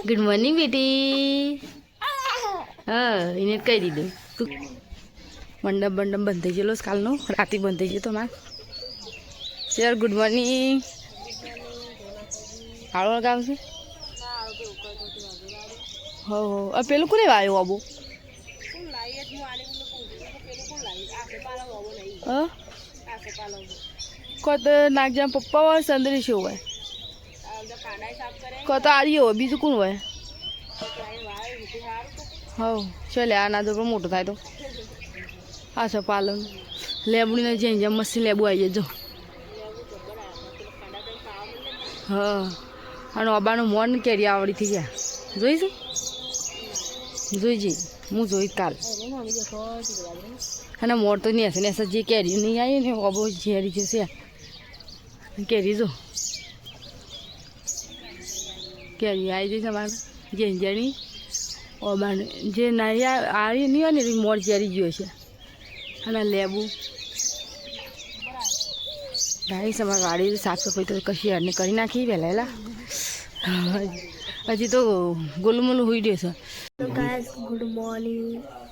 Good morning બેટી. હા એને કહી દીધું મંડપ બંધ થઈ ગયેલો કાલનો રાતે બંધ થઈ ગયો તો મારે સર. Good morning. આળો ગામ છે. હો પેલું કોને આવ્યો આબો કોત નાગજામ પપ્પા હોય સંદરી શું હોય કોત આરી હોય બીજું કોણ હોય. હવ ચાલે આ ના તો પણ મોટો થાય તો આ છે પાલન લેબડીને જેમ જેમ મસ્તી લેબુ આવી જજો. હા અને અબાનું મોન કેરી આવડી થઈ ગયા જોઈશું જોઈજી હું જોઈ કાલ અને મોર તો નહીં હશે ને જે કેરી નહીં આવી ને અબો ઝેરી છે કેરી જો કેરી આવી જઈ તમારે જેણી ઓબાને જે નહીં આવી નહીં હોય ને મોર ઝેરી ગયો છે અને લેબુ ગાઈ તમારે ગાડી સાફ સફાઈ તો કશી અડને કરી નાખી વહેલા હજી તો ગોલુમોલું હોઈ રહ્યો છે. ગાઈસ ગુડ મોર્નિંગ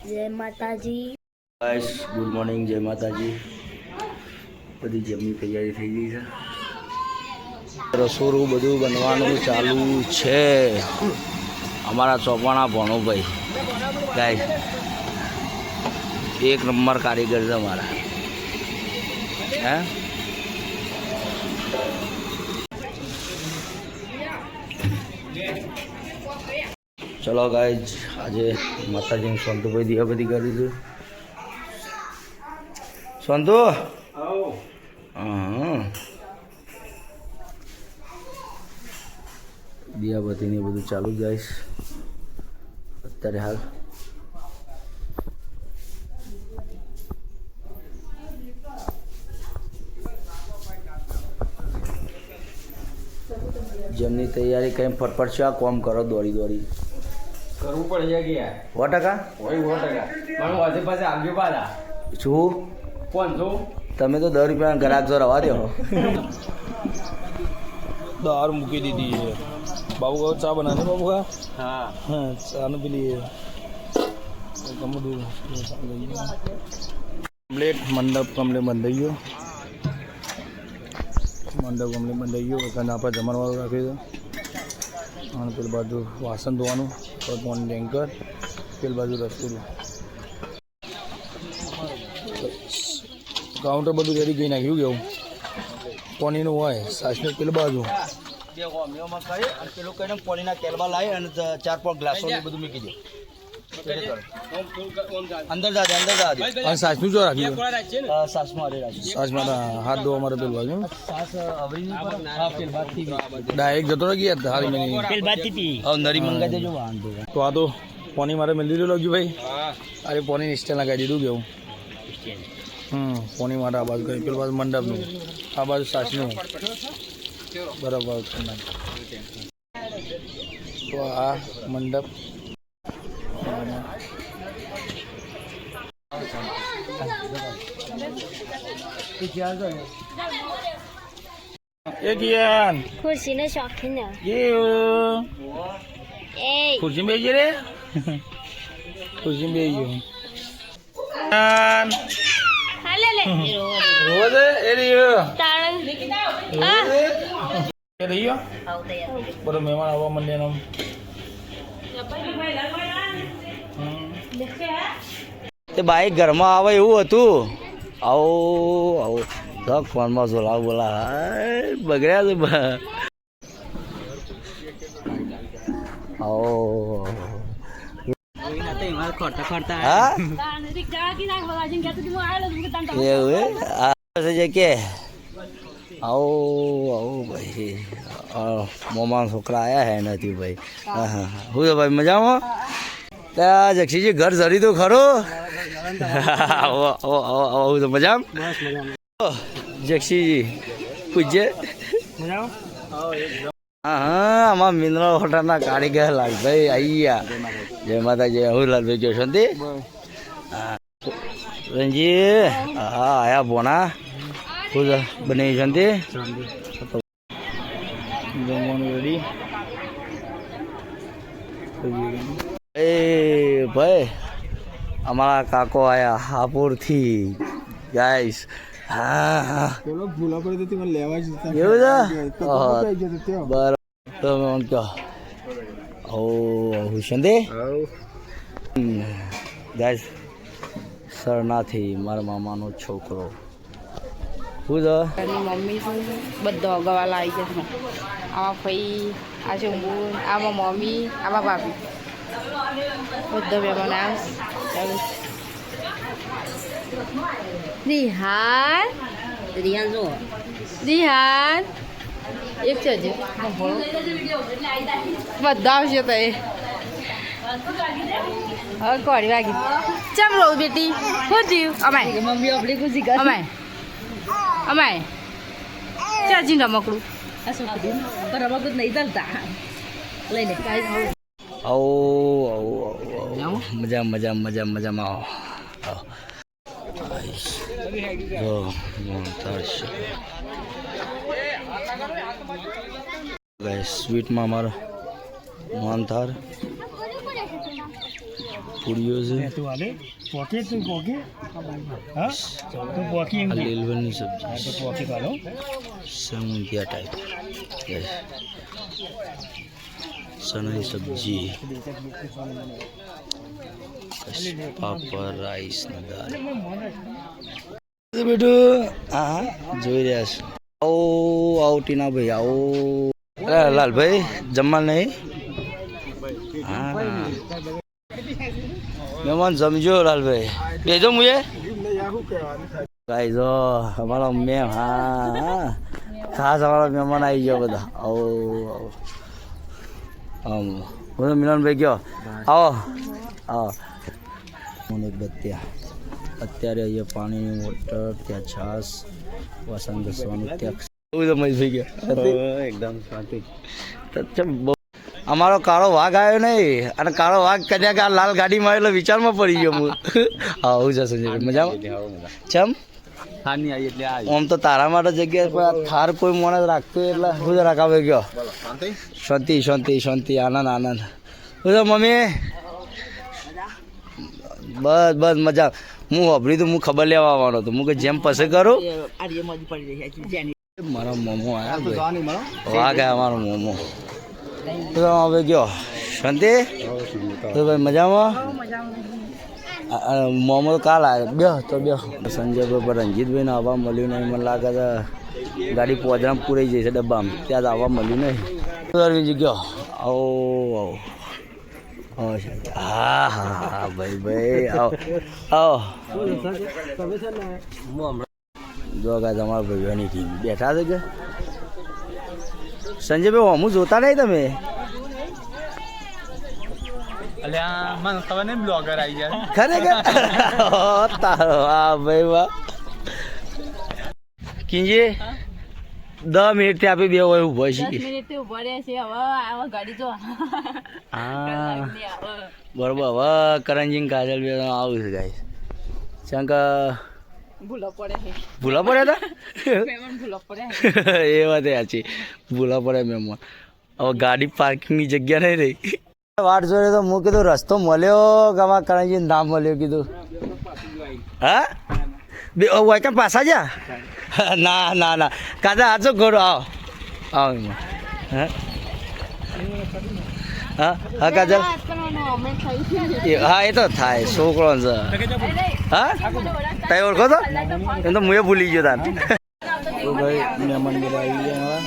જય માતાજી. ગાઈસ ગુડ મોર્નિંગ જય માતાજી. બધી જમની તૈયારી થઈ ગઈ છે. રસોડું બધું બનવાનું ચાલુ છે. અમારા ચોપાણા ભણોભાઈ ગાઈસ એક નંબર કારીગર છે અમારા. હે ચલો ગાઈસ આજે માતાજીને સંતુભાઈ દિયાબધી કરી દીધું. સંતુ હા દિયાબધી ને બધું ચાલુ ગાઈસ અત્યારે હાલ. જમની તૈયારી કઈ ફટફટ છે. આ કોમ કરો દોડી દોડી કરવું પડશે કે યાર 100% હોય 100%. પણ વાજે પાસે આગળ પાછા શું 500 તમે તો 10 રૂપિયા ગ્રાહક જો રવા દો. दार मुकी दीदी है बाबू का चाय बनाने बाबू का. હા हाँ चाय ने पी लिए कम्प्लीट मंडप कम्प्लीट बन रही हो. મંડપ કમ્પ્લીટ બંધ થઈ ગયો. કારણ આપણે જમણવાળું રાખ્યું છે અને પેલી બાજુ વાસણ ધોવાનું પાણી ટેન્કર પેલી બાજુ રસોડું કાઉન્ટર બધું રેડી કરી નાખ્યું. કેવું પાણીનું હોય સાસનું પેલી બાજુ બે હોમીઓમાં કરી અને પેલું કહીને પાણીના કેલબા લાવી અને 4-5 ગ્લાસો બધું મૂકી દે. અંદર જા દે અને સાસનું જો રાખ્યું સાસમાં અરે રાખી સાસમાં હાથ ધોવા મારે પેલી બાજુ સાસ અવરી હા પેલ બાદથી ડાયરેક્ટ જતો રહી ગયા હારી મેં પેલ બાદથી પી હવે નરી મંગાઈ દેજો વાંધો. તો આ તો પાણી મારે મેં લીધું લાગ્યું ભાઈ. અરે પાણી સ્ટેન્ડ લગાવી દીધું કેવું. પાણી માટે આ બાજુ કરી પેલું બાજુ મંડપનું આ બાજુ સાસનું બરાબર. તો આ મંડપ ખુરશી ને શોખીન ખુરશી બેસી રે ખુરશી બેસી રોજ એ રહ્યો બધો મહેમાન આવવા માંડ્યા. તે બાઈક ઘરમાં આવે એવું હતું. આવો આવો ફોનમાં બોલાવ બોલા બગડ્યા છે. આવો હા એવું છે કે આવો આવો ભાઈ મોમાં છોકરા આવ્યા હે નથી ભાઈ. હા હા હું તો ભાઈ મજામાં. ત્યાં જક્ષીજી ઘર જરી તો ખરો. આવો તો મજામાં જક્ષીજી પૂછજે. હા હા આમાં મિનરલ હોટલના કારીગર લાલભાઈ આવી ગયા. જય માતાજી. હું લાલભાઈ જો શાંતિ. હા રંજી હા આયા ભોણા ખુદ બની શાંતિ. જમવાનું રેડી. એ ભાઈ અમારા કાકો આયા હાપુરથી ગાઈસ. હા હા પેલો ભૂલા પડી તો મને લેવા જ એવું છે બરાબર. તો મને કહો ઓ હુશંદે ગાઈસ સરનાથી મારા મામાનો છોકરો શું છે. એની મમ્મી શું બધો ગવાલા આવી જશે. આમાં ફઈ, આ છે હું, આમાં મમ્મી, આમાં ભાભી, બધો મહેમાન આવશે. ચાલો રિહાન, રિહાન એક છે હજી બધા આવશે તો એ હવે કોડી વાગી ચમ રહું બેટી શું થયું. અમાય મમ્મી આપણી ખુશી કર. અમાય અમાય ચાજી રમકડું રમકડું નહીં ચાલતા લઈને આવો આવો આવો મજા મજા મજા મજામાં આવો. જો ગાઈસ સ્વીટમાં અમારો મોહનથાળ પૂરીઓ છે. આ લીલવણની સબ્જી સમુંદિયા ટાઈપ ચણાની સબ્જી પાપડ રાઈસ ને દાળ. બેટું હા જોઈ રહ્યા છો. આવો આવો ટીનાભાઈ આવો. લાલભાઈ જમવા નહીં. હા મહેમાન જમજો લાલભાઈ બેજો મુએ ગાઈ જો અમારો મેમ. હા ખાસ અમારા મહેમાન આવી ગયો બધા. આવો આવો હું મિલનભાઈ ગયો આવો આવો. બત્યા અત્યારે અહીંયા પાણીની મોટર, ત્યાં છાસ, વાસણ ઘસવાનું, ત્યાં મહેશભાઈ ગયા એકદમ શાંતિ. અમારો કાળો વાઘ આવ્યો નહીં અને કાળો વાઘ કદાચ આ લાલ ગાડીમાં એટલે વિચારમાં પડી ગયો હું. આવું છે સંજય મજામાં ચમ આમ તો તારા માટે જગ્યા પર થાર કોઈ માણસ રાખતો એટલે હું જ રાખાવે ગયો. શાંતિ શાંતિ શાંતિ આનંદ આનંદ. શું છે મમ્મી બસ બસ મજા. હું વાપરી તો હું ખબર લેવા આવવાનો હતો. હું કે જેમ પસંદ કરું મારા મોમો આવ્યા વાઘ આવ્યા મારો મોમો. હવે ગયો શાંતિ તો ભાઈ મજામાં. મોમો તો કાલ આવ્યો બે તો બે. સંજયભાઈ પર રંજીતભાઈ ને આવવા મળ્યું નહીં. મને લાગે છે ગાડી પોજરામ પૂરાઈ જાય છે ડબ્બામાં, ત્યાં જ આવવા મળ્યું નહીં. અરવિંદજી ગયો આવો આવો. હા હા હા ભાઈ ભાઈ આવો આવો. જો કાંઈ તમારા ભાઈઓની ટીમ બેઠા છે કે સંજયભાઈ અમુક જોતા નહીં તમે. ખરેખર તારો હા ભાઈ વાહ. કિંજી 10 મિનિટ થી આપી બે હોય ઉભો છે. હા બરોબર. હવે કરંજી કાજલ બે આવું છે ગાય શંકર ભૂલા પડ્યા હતા. એ વાત સાચી ભૂલા પડે મહેમાન. હવે ગાડી પાર્કિંગની જગ્યા નહીં રહી. વાટ જોડે તો હું કીધું રસ્તો મળ્યો કે આમાં કરંજી ના મળ્યો કીધું. હા બે વાયકા પાછા જા. ના ના ના કાકા આજો ઘરો આવો આવો એમાં. હા હા કાજલ હા એ તો થાય છોકરો છે. હા તઈ ઓળખો તો એમ તો હું ભૂલી ગયો તાર. તો ભાઈ મહેમાન બધા આવી ગયા અમારા.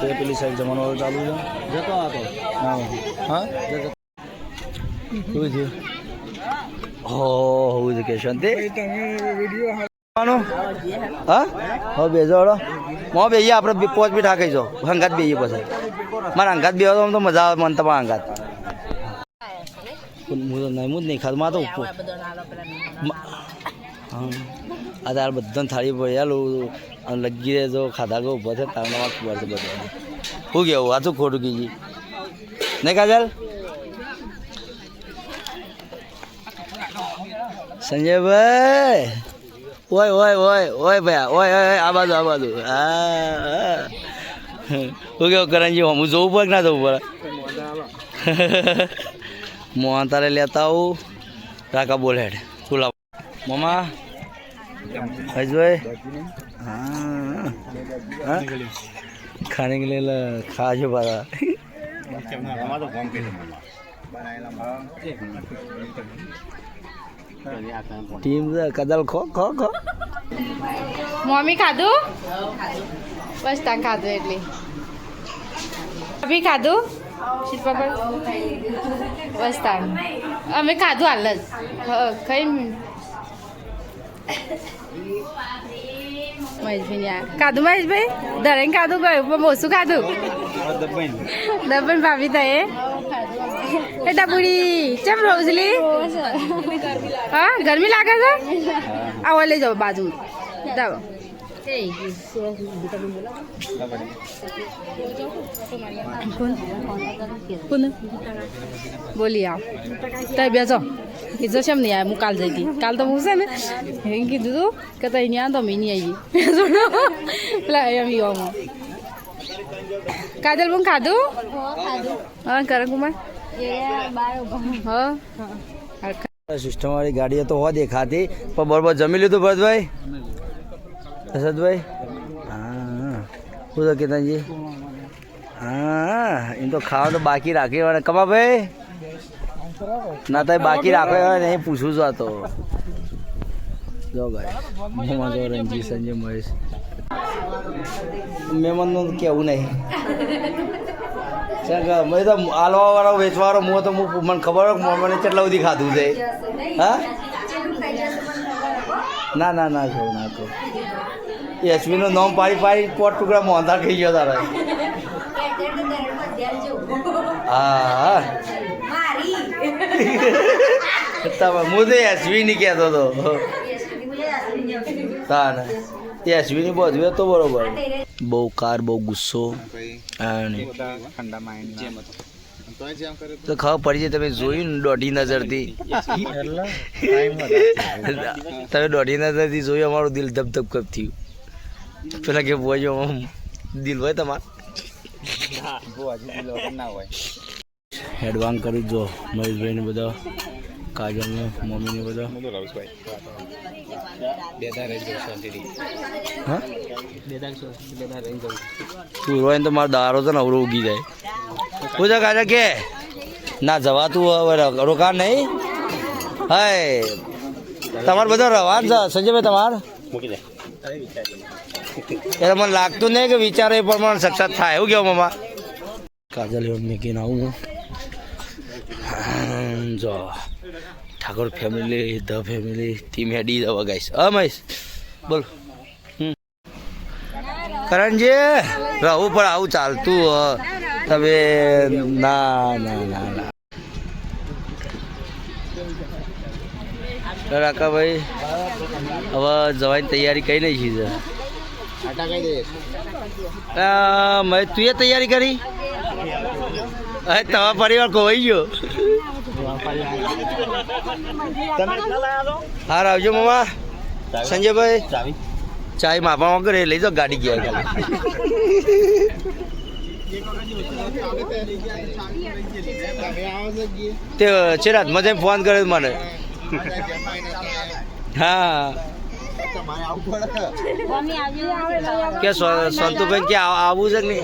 તો પેલી સાઈડ જમવાનું ચાલુ છે. જતો હતો હા હા શું છે. હો હું છે કે શાંતિ હા હવે બેસો હડો મો બેહીએ આપણે 5 મિનિટ ખાઈ જાઓ. હંગાત બેહીએ પછી મારા હંગાત બે તો મજા આવે મને તમારા હંગાત. હું તો નહીં હું જ નહીં ખાતો માં તો હા આ તાર બધાને થાળી પડ્યા લગી રહેજો ખાધા ગયો ઉભો છે તારનો વાત ખબર છે બધું. શું કેવું આ શું ખોટું કીધી નહીં કાજલ. સંજયભાઈ ઓય ઓય ઓય ઓય ભાઈ ઓય ઓય આ બાજુ હા શું કેવું કરણજી હું જોવું પડે કે ના જવું પડે મોહન તારે લેતા આવું રાકા બોલ હેડ બોલા મામા હજભાઈ हाँ हाँ खाने के लिए खा जो पारा टीम कदल खो खो खो મમ્મી ખાધું બસ તાન ખાધું એટલે અભી ખાધું શીતપાપડ બસ તાન અમે ખાધું હાલ જ ખાઈ મહેશભાઈ ખાધું મહેશભાઈ ધરેને ખાધું ગયું પણ ઓછું ખાધું દબન ભાભી થાય એ ડબુડી ચમ રોજલી હા ગરમી લાગે છે આવો લઈ જાઓ બાજુ જાઓ બોલી આવ તઈ બેસો કીધું છે એમ નહીં હું કાલ જઈ હતી કાલ તો હું છે ને એમ કીધું તું કે તઈ નહીં આવ તો અમે નહીં આવી પેલા એમ યોમાં કાજલ પણ ખાધું હા કરણ કુમાર હા સિસ્ટમ વાળી ગાડીઓ તો હોય દેખાતી પણ બરોબર જમી લીધું ભરતભાઈ હસદભાઈ હા શું તો કેતનજી હા એમ તો ખાવા તો બાકી રાખી હોય કમાભાઈ ના તો બાકી રાખે હોય નહીં પૂછું છું આ તો જો ભાઈ મોમાં જો રંજી સંજય મહેશ મહેમાનનું કેવું નહીં મેં તો આલવા વાળો વેચવાળો હું તો મને ખબર હોય મને કેટલા સુધી ખાધું છે હા ના ના ના કહું ના કહું એચવીનું નામ પાડી પાડી પોટ ટુકડા મોંધા ખાઈ ગયો તારે હા હું તો એચવી ની કહેતો હતો હા ને એચવી ની બધું તો બરોબર બહુ કાર બહુ ગુસ્સો તો ખબર પડી જાય તમે જોયું ને દોઢી નજરથી તમે દોઢી નજરથી જોયું અમારું દિલ ધબધબ કપ થયું પેલા કે બોજો દિલ હોય તમારે હેડવાંગ કર્યું જો મહેશભાઈ ને બધા કાજલ ને મમ્મી ને બધા તું રોય તો મારો દારો તો નવરો ઉગી જાય પૂછા કાજા કે ના જવાતું હવે રોકાણ નહીં હાય તમારે બધો રવાન છે સંજયભાઈ તમારે એટલે મને લાગતું નહીં કે વિચારે એ પ્રમાણે સક્ષત થાય એવું કેવું મમ્મા કાજલ એવું મેકીને આવું જો Thakor family the family team હેડી દવા ગાઈશ મહેશ બોલ કરણજી રહું પણ આવું ચાલતું તમે ના ના ના ના રાકાભાઈ હવે જવાની તૈયારી કઈ નહીં છે મેં તું એ તૈયારી કરી હવે તમારા પરિવાર ખોવાઈ ગયો હા આવજો મામા સંજયભાઈ ચાય માપા વગર લઈ જાઓ ગાડી ગયા તે છે રાત મજા ફોન કર્યો મને હા કે સંતુભાઈ કે આવું છે કે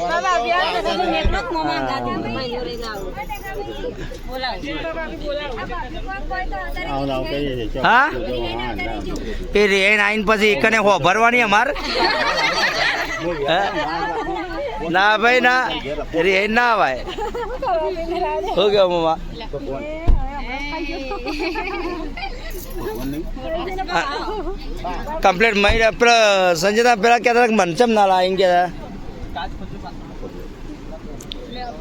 હા એ રેન આઈને પછી એકને ભરવાની અમારે ના ભાઈ ના રેન ના ભાઈ હો ગયો મામા કમ્પ્લીટ મહિના પેલા સંજયના પેલા કહેતા હતા કે મનચમ ના લા એમ કહેતા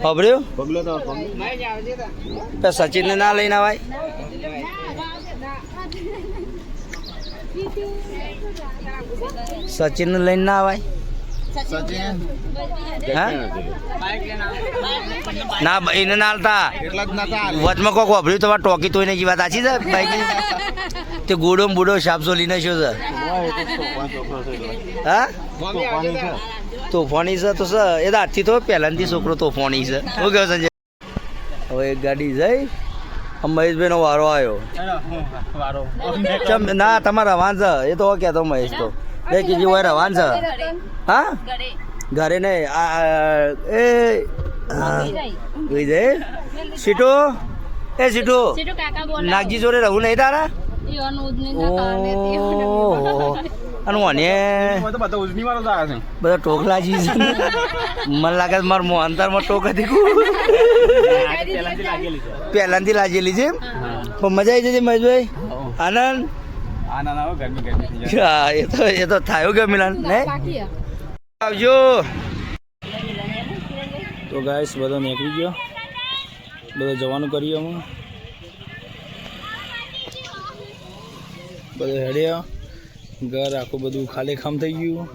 ખબર્યું સચિન ને ના લઈને આવાય સચિન ને લઈને ના આવાય ના એને ના હાલતા વચમાં કોક વાપર્યું તમારે ટોકી તોય નહીં વાત સાચી છે બાઈક તે ગોડો બુડો સાપસો લઈને શું છે હા તોફાની છે તો સર એ તો આજથી તો પહેલાંથી છોકરો તોફાની છે શું કહો સંજય હવે એક ગાડી જઈ મહેશભાઈનો વારો આવ્યો ના તમારે રવાન છે એ તો કહેતો મહેશ તો બે કેજી હોય રવાન છે હા ઘરે નહીં એ જોઈ જાય સીટો એ સીટો નાગજી જોડે રહું નહીં તારા ઓહો અને મને બધા ટોકલાજી છે મને લાગે મારા મોહનતારમાં ટોક હતી પહેલાંથી લાગેલી છે પણ મજા આવી જશે મહેશભાઈ આનંદ હા એ તો થયો ગયો ને આવજો તો ગાઈસ બધો નીકળી ગયો બધો જવાનું કરીએ અમે બધું હેડ્યા ઘર આખું બધું ખાલી ખામ થઈ ગયું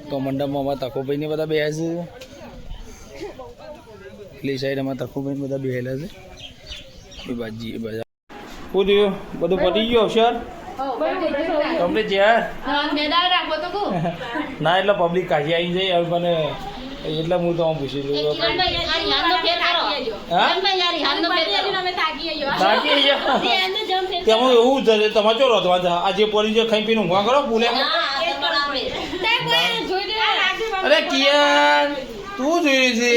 તો મંડપમાં અમારા તકોભાઈને બધા બેહ્યા છે એટલી સાઈડ અમારા તકોભાઈને બધા બેહેલા છે એ બાજી એ બધા શું થયું બધું પતી ગયું અવસર કમ્પ્લીટ છે યાર ના એટલે પબ્લિક કાઢી આવી જાય હવે મને એટલે હું તો પૂછી લઉં તેમાં એવું છે તમારે ચો રોધવા આજે પડી જે ખાઈ પીને ઊંઘવા કરો પૂલે અરે કિયાર તું જોઈ છે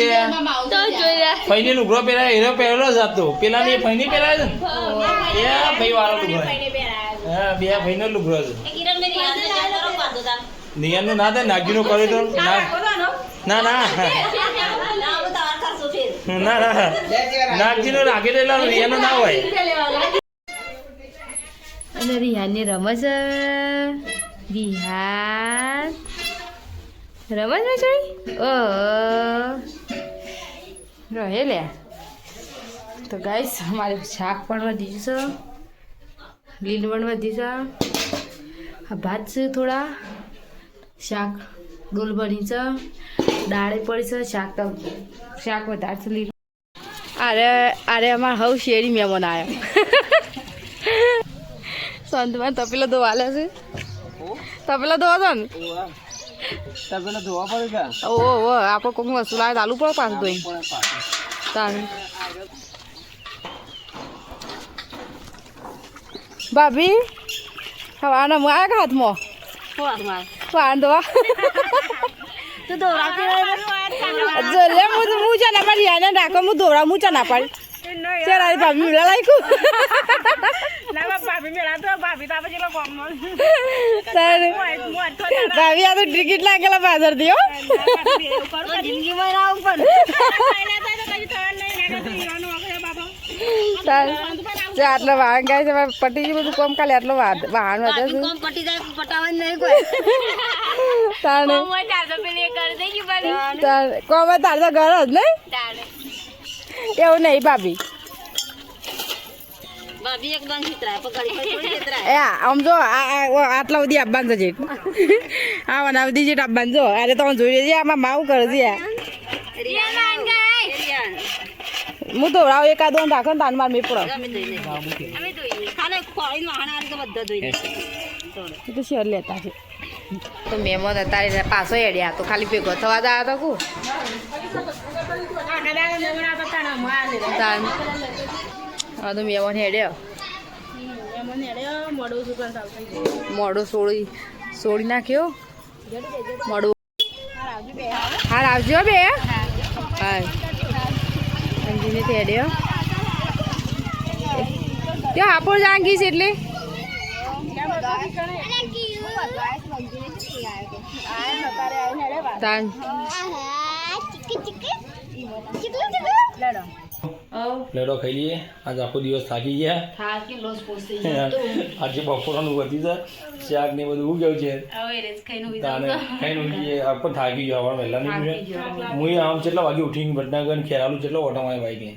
ફઈને લુગડો પહેરાય હીરો પહેરેલો જ હતો પેલા ને ફઈને પહેરાય છે ને એ ભાઈ વાળો લુગડો હા બે ભાઈનો લુગડો છે નિયમ ના થાય નાગીનો કરે તો ના ના ના ના નાગજીનો નાગી દેલા એનો ના હોય અને રિહાનની રમત રિહાન રમત મેં જોઈ રહે લે તો ગાઈસ અમારે શાક પણ વધી છે લીલ પણ વધી છે આ ભાત છે થોડા શાક ડોલ બની છે દાળે પડી છે શાક વધારે છે લીલ અરે અમારે હવે શેરી મહેમાન આવ્યો સંતમાં તપેલો ધોવા લે છે તપેલો ધોવા તો ને તપેલા ધોવા પડે કા ઓ આપણે કોઈક વસ્તુ લાવે ચાલુ પડે પાછું ધોઈ તારે ભાભી હવાના હું આવ્યા હાથમાં વાન ધોવા જો લે હું છે ને મારી યાને રાખો હું ધોરા હું ચા ના પાડી ચાલ ભાભી મેળા લાગ્યું ભાભી આ તો ટિકિટ લાગેલા પાછળથી હો આટલો વાહન ગાય છે પટી ગયું બધું કોમ ખાલી આટલો વાહન વધે છે કોમ તાર તો ઘર જ નહીં એવું નહીં ભાભી આમ જો આટલા બધી આપવાનું છે આ બધી જેટ આપવાનું જો અરે તમે જોઈ લેજે આમાં માવું કરે છે હું ધોરાવ એકાદો રાખો ને તાન માર મેં પડો તો શેર લેતા છે તો મહેમાન અત્યારે પાછો હેડ્યા તો ખાલી ભેગો થવા જાય તો કુ હા તો મહેમાન હેડ્યો મોડો સોળી નાખ્યો મોડું હાર આવજો બે હા અંજીને હેડ્યો ત્યાં હાપોર જાંગી છે એટલે લેડો ખાઈ લઈએ આજે આખો દિવસ થાકી ગયા આજે બપોરનું વધી છે શાક ને બધું ઉગ્યું છે ખાઈને પણ થાકી ગયો હવે વહેલા નહીં હું આમ કેટલા વાગે ઉઠીને વડનગર ખેરાલું કેટલો ઓટો મારે ભાઈ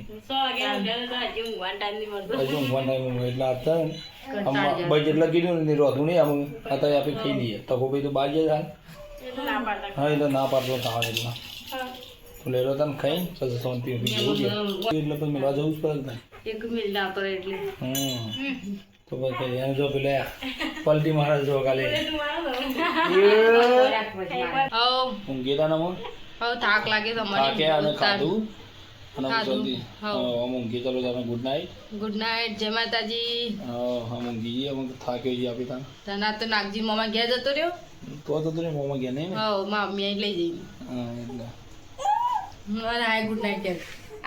હજી ઊંઘવાનો ટાઈમ એટલે આપતા ભાઈ જેટલા કીધું ને રોધું નહીં આમ અત્યારે આપણે ખાઈ લઈએ તો ભાઈ તો બહાર જાય હા એટલે ના પાડતો ખાવા એટલા તો લેરો તને ખાઈ પછી શાંતિ એટલે પછી મેળવા જવું જ પડે ને એક મિનિટ આવતો એટલે તો પછી એને જો પેલા પલટી મારા જો કાલે ઊંઘી તા નમો હવે થાક લાગે થાકે અને ખાધું અને ખાધું. જલ્દી અમે ઊંઘી ચાલો તમે ગુડ નાઇટ ગુડ નાઇટ જય માતાજી. અમે ઊંઘી જઈએ અમે થાક્યો જઈએ આપી તાં તના તો નાગજી મામા ઘેર જતો રહ્યો. તો ને મોમાં ગયા નહીં ને હવ મમ્મી અહીં લઈ જઈ. એટલે હાય ગુડ નાઇટ કે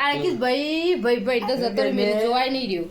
આ કીસ ભાઈ ભાઈ ભાઈ તો જતો રહ્યો મેં જોવાય નહીં રહ્યો.